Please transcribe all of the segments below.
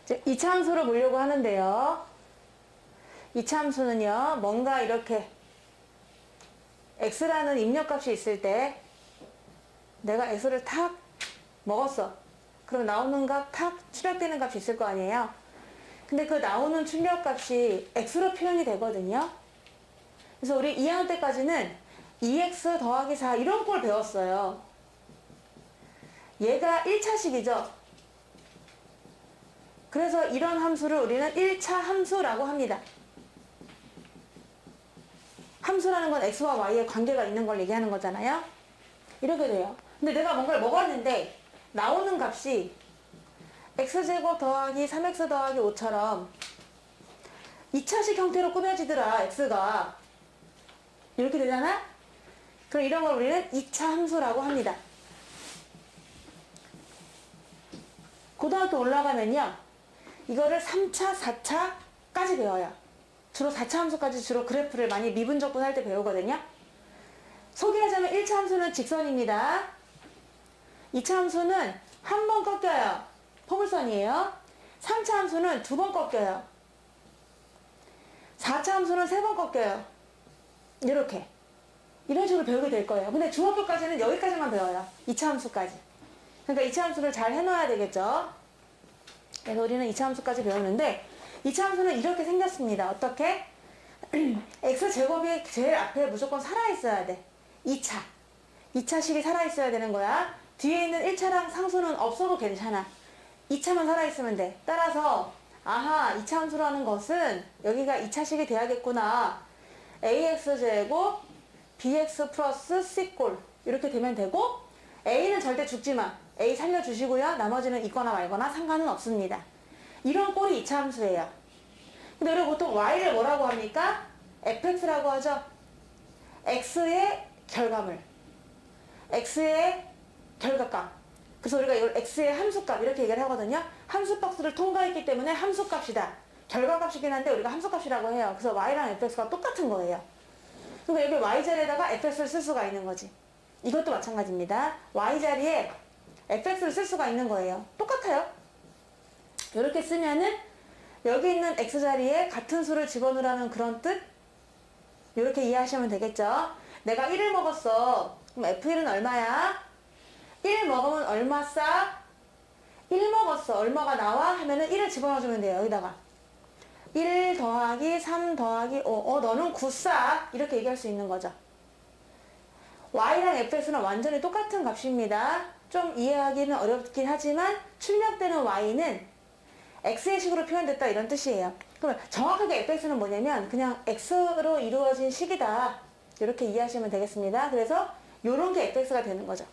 이제 2차 함수로 보려고 하는데요. 2차 함수는요, 뭔가 이렇게 x라는 입력값이 있을 때 내가 x를 탁 먹었어. 그럼 나오는 값 탁 출력되는 값이 있을 거 아니에요. 근데 그 나오는 출력값이 x로 표현이 되거든요. 그래서 우리 2학년 때까지는 2x 더하기 4 이런 걸 배웠어요. 얘가 1차식이죠. 그래서 이런 함수를 우리는 1차 함수라고 합니다. 함수라는 건 x와 y의 관계가 있는 걸 얘기하는 거잖아요. 이렇게 돼요. 근데 내가 뭔가를 먹었는데 나오는 값이 x제곱 더하기 3x 더하기 5처럼 2차식 형태로 꾸며지더라, x가. 이렇게 되잖아? 그럼 이런 걸 우리는 2차 함수라고 합니다. 고등학교 올라가면요, 이거를 3차, 4차까지 배워요. 주로 4차 함수까지 주로 그래프를 많이 미분적분 할 때 배우거든요. 소개하자면 1차 함수는 직선입니다. 2차 함수는 한 번 꺾여요. 포물선이에요. 3차 함수는 두 번 꺾여요. 4차 함수는 세 번 꺾여요. 이렇게. 이런 식으로 배우게 될 거예요. 근데 중학교까지는 여기까지만 배워요. 2차 함수까지. 그러니까 2차 함수를 잘 해놔야 되겠죠. 그래서 우리는 2차 함수까지 배우는데 2차 함수는 이렇게 생겼습니다. 어떻게? x제곱이 제일 앞에 무조건 살아있어야 돼. 2차. 2차식이 살아있어야 되는 거야. 뒤에 있는 1차랑 상수는 없어도 괜찮아. 2차만 살아있으면 돼. 따라서 아하, 2차 함수라는 것은 여기가 2차식이 돼야겠구나. ax제곱 bx 플러스 c꼴 이렇게 되면 되고, a는 절대 죽지 마. a 살려주시고요. 나머지는 있거나 말거나 상관은 없습니다. 이런 꼴이 2차 함수예요. 근데 우리 보통 y를 뭐라고 합니까? fx라고 하죠. x의 결과물. x의 결과값. 그래서 우리가 이걸 x의 함수값 이렇게 얘기를 하거든요. 함수 박스를 통과했기 때문에 함수값이다. 결과값이긴 한데 우리가 함수값이라고 해요. 그래서 y랑 fx가 똑같은 거예요. 그러니까 여기 y 자리에다가 fx를 쓸 수가 있는 거지. 이것도 마찬가지입니다. y 자리에 fx를 쓸 수가 있는 거예요. 똑같아요. 이렇게 쓰면은 여기 있는 x 자리에 같은 수를 집어넣으라는 그런 뜻? 이렇게 이해하시면 되겠죠. 내가 1을 먹었어. 그럼 f1은 얼마야? 1 먹으면 얼마 싸? 1 먹었어. 얼마가 나와? 하면은 1을 집어넣어주면 돼요. 여기다가 1 더하기 3 더하기 5. 너는 9 싸. 이렇게 얘기할 수 있는 거죠. y랑 fx는 완전히 똑같은 값입니다. 좀 이해하기는 어렵긴 하지만 출력되는 y는 x의 식으로 표현됐다 이런 뜻이에요. 그러면 정확하게 fx는 뭐냐면 그냥 x로 이루어진 식이다. 이렇게 이해하시면 되겠습니다. 그래서 요런 게 fx가 되는 거죠.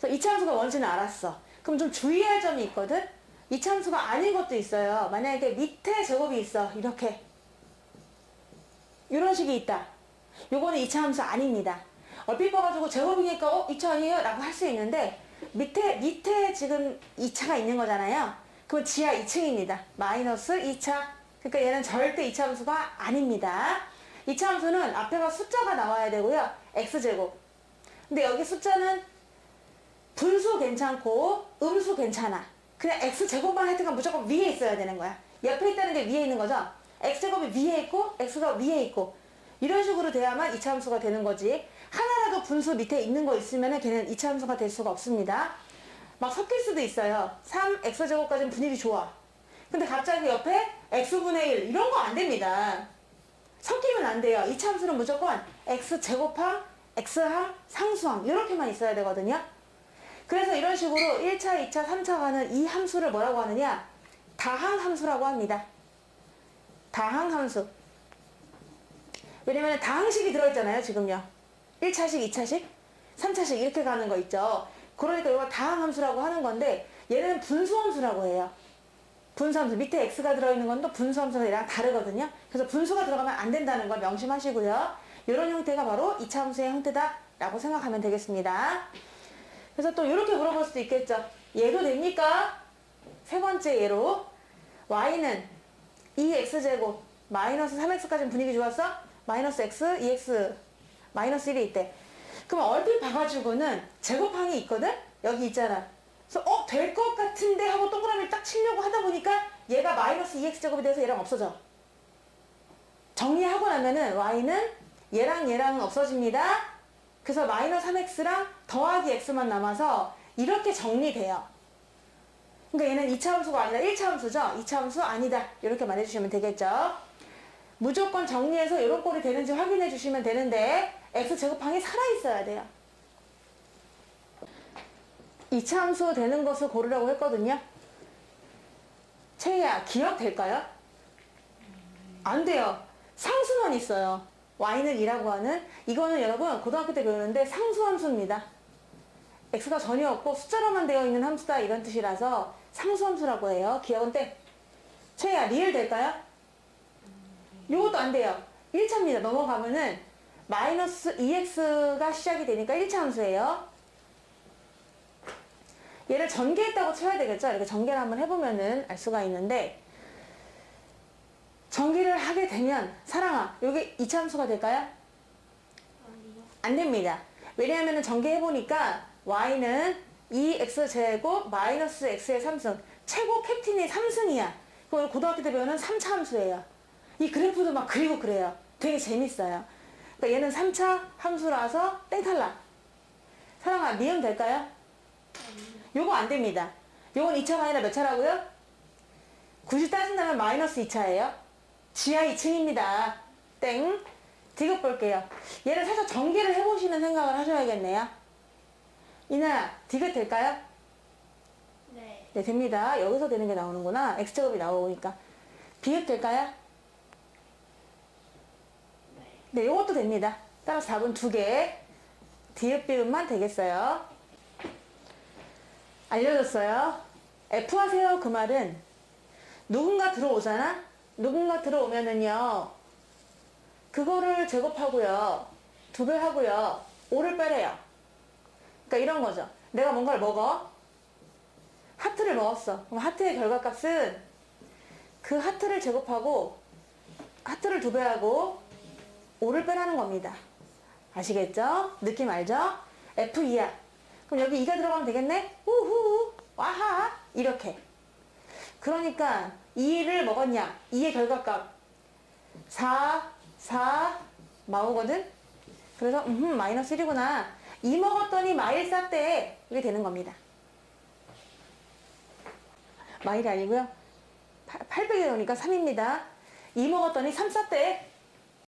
그래서 2차 함수가 뭔지는 알았어. 그럼 좀 주의할 점이 있거든? 2차 함수가 아닌 것도 있어요. 만약에 밑에 제곱이 있어. 이렇게. 이런 식이 있다. 요거는 2차 함수 아닙니다. 얼핏 봐가지고 제곱이니까 2차 아니에요? 라고 할 수 있는데 밑에 지금 2차가 있는 거잖아요. 그럼 지하 2층입니다. 마이너스 2차. 그러니까 얘는 절대 2차 함수가 아닙니다. 2차 함수는 앞에가 숫자가 나와야 되고요. x제곱. 근데 여기 숫자는 분수 괜찮고 음수 괜찮아. 그냥 x제곱만 하여튼간 무조건 위에 있어야 되는 거야. 옆에 있다는 게 위에 있는 거죠. x제곱이 위에 있고 x가 위에 있고 이런 식으로 돼야만 2차 함수가 되는 거지. 하나라도 분수 밑에 있는 거 있으면 걔는 2차 함수가 될 수가 없습니다. 막 섞일 수도 있어요. 3x제곱까지는 분위기 좋아. 근데 갑자기 옆에 x분의 1 이런 거 안 됩니다. 섞이면 안 돼요. 2차 함수는 무조건 x제곱항, x항, 상수항 이렇게만 있어야 되거든요. 그래서 이런 식으로 1차, 2차, 3차 가는 이 함수를 뭐라고 하느냐? 다항함수라고 합니다. 다항함수. 왜냐면 다항식이 들어있잖아요, 지금요. 1차식, 2차식, 3차식 이렇게 가는 거 있죠. 그러니까 이거 다항함수라고 하는 건데 얘는 분수함수라고 해요. 분수함수. 밑에 x가 들어있는 건 또 분수함수가 얘랑 다르거든요. 그래서 분수가 들어가면 안 된다는 걸 명심하시고요. 이런 형태가 바로 2차 함수의 형태다라고 생각하면 되겠습니다. 그래서 또 이렇게 물어볼 수도 있겠죠. 얘도 됩니까? 세 번째 예로 y는 2x제곱 마이너스 3x까지는 분위기 좋았어? 마이너스 x, 2x, 마이너스 1이 있대. 그럼 얼핏 봐가지고는 제곱항이 있거든? 여기 있잖아. 그래서 될 것 같은데 하고 동그라미 딱 치려고 하다 보니까 얘가 마이너스 2x제곱이 돼서 얘랑 없어져. 정리하고 나면은 y는 얘랑 없어집니다. 그래서 마이너스 3x랑 더하기 x만 남아서 이렇게 정리돼요. 그러니까 얘는 2차 함수가 아니라 1차 함수죠. 2차 함수 아니다. 이렇게 말해주시면 되겠죠. 무조건 정리해서 이런 꼴이 되는지 확인해 주시면 되는데 x제곱항이 살아있어야 돼요. 2차 함수 되는 것을 고르라고 했거든요. 채희야, 기억될까요? 안 돼요. 상수만 있어요. y는 2라고 하는, 이거는 여러분 고등학교 때 배우는데 상수함수입니다. x가 전혀 없고 숫자로만 되어 있는 함수다 이런 뜻이라서 상수함수라고 해요. 기억은 때. 채희야, 리을 될까요? 요것도 안 돼요. 1차입니다. 넘어가면은 마이너스 2x가 시작이 되니까 1차 함수예요. 얘를 전개했다고 쳐야 되겠죠? 이렇게 전개를 한번 해보면은 알 수가 있는데, 전개를 하게 되면, 사랑아, 여기 2차 함수가 될까요? 아니요. 안 됩니다. 왜냐하면 전개해보니까 y는 2x제곱 마이너스 x의 3승, 최고 캡틴이 3승이야. 그걸 고등학교 때 배우는 3차 함수예요. 이 그래프도 막 그리고 그래요. 되게 재밌어요. 그러니까 얘는 3차 함수라서 땡탈락. 사랑아, 니은 될까요? 아니요. 요거 안 됩니다. 요건 2차가 아니라 몇 차라고요? 굳이 따진다면 마이너스 2차예요. 지하 2층입니다. 땡. 디귿 볼게요. 얘를 살짝 전개를 해보시는 생각을 하셔야겠네요. 이나, 디귿 될까요? 네. 네, 됩니다. 여기서 되는 게 나오는구나. x제곱이 나오니까. 비읍 될까요? 네, 요것도 됩니다. 따라서 답은 2개. 디귿 비읍만 되겠어요. 알려줬어요. F 하세요. 그 말은 누군가 들어오잖아? 누군가 들어오면은요, 그거를 제곱하고요, 2배 하고요, 5를 빼래요. 그러니까 이런 거죠. 내가 뭔가를 먹어. 하트를 먹었어. 그럼 하트의 결과값은 그 하트를 제곱하고, 하트를 2배 하고, 5를 빼라는 겁니다. 아시겠죠? 느낌 알죠? F2야. 그럼 여기 2가 들어가면 되겠네? 우후, 와하, 이렇게. 그러니까 2를 먹었냐? 2의 결과값 4, 4 나오거든? 그래서 마이너스 1이구나. 2 먹었더니 마일 쌌대. 이게 되는 겁니다. 마일이 아니고요. 800에 넣으니까 3입니다. 2 먹었더니 3 쌌대.